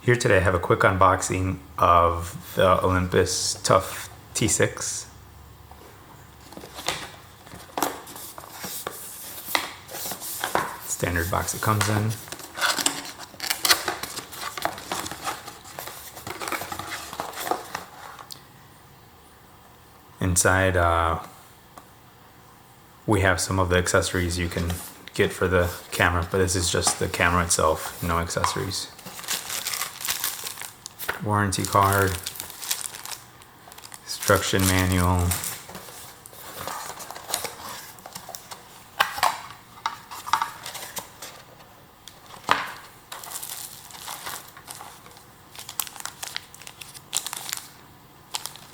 Here today I have a quick unboxing of the Olympus Tough T6. Standard box it comes in. Inside we have some of the accessories you can get for the camera, but this is just the camera itself, no accessories. Warranty card, instruction manual,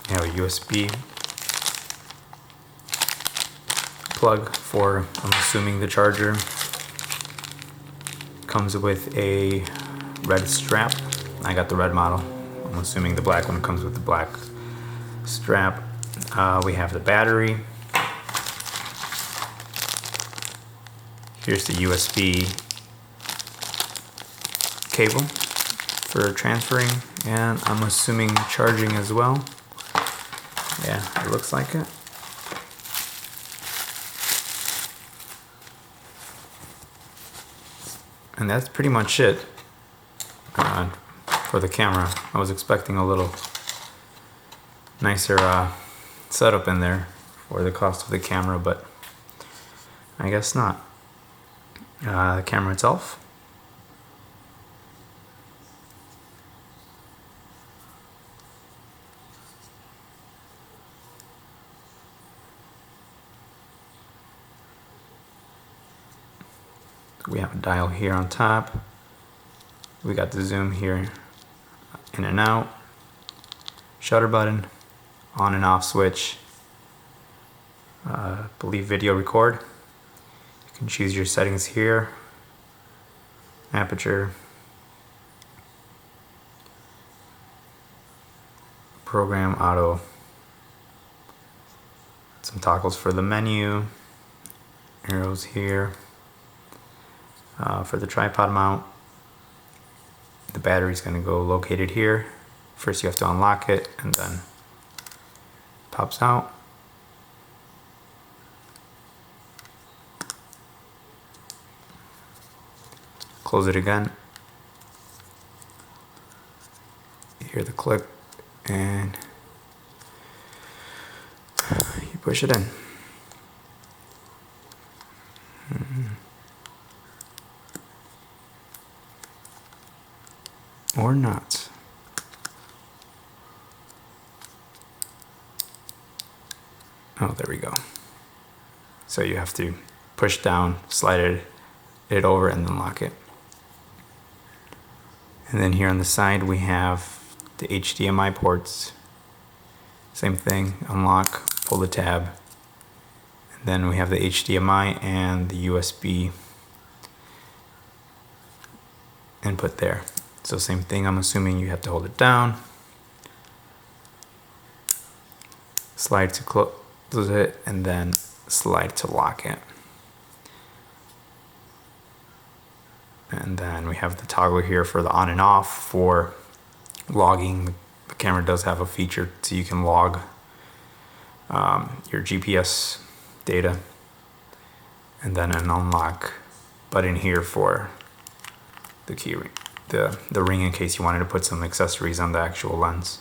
you have a USB plug for, I'm assuming, the charger. Comes with a red strap. I got the red model. I'm assuming the black one comes with the black strap. We have the battery. Here's the USB cable for transferring, and I'm assuming charging as well. Yeah, it looks like it. And that's pretty much it for the camera. I was expecting a little nicer setup in there for the cost of the camera, but I guess not. The camera itself. We have a dial here on top. We got the zoom here, in and out, shutter button, on and off switch, believe video record. You can choose your settings here, aperture, program auto, some toggles for the menu, arrows here. For the tripod mount, the battery's going to go located here. First you have to unlock it, and then pops out. Close it again. You hear the click, and you push it in. Or not. Oh, there we go. So you have to push down, slide it over, and then lock it. And then here on the side we have the HDMI ports. Same thing, unlock, pull the tab. And then we have the HDMI and the USB input there. So same thing, I'm assuming you have to hold it down, slide to close it, and then slide to lock it. And then we have the toggle here for the on and off for logging. The camera does have a feature so you can log your GPS data. And then an unlock button here for the key ring. The ring in case you wanted to put some accessories on the actual lens.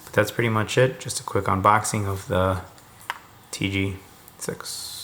But that's pretty much it. Just a quick unboxing of the TG-6.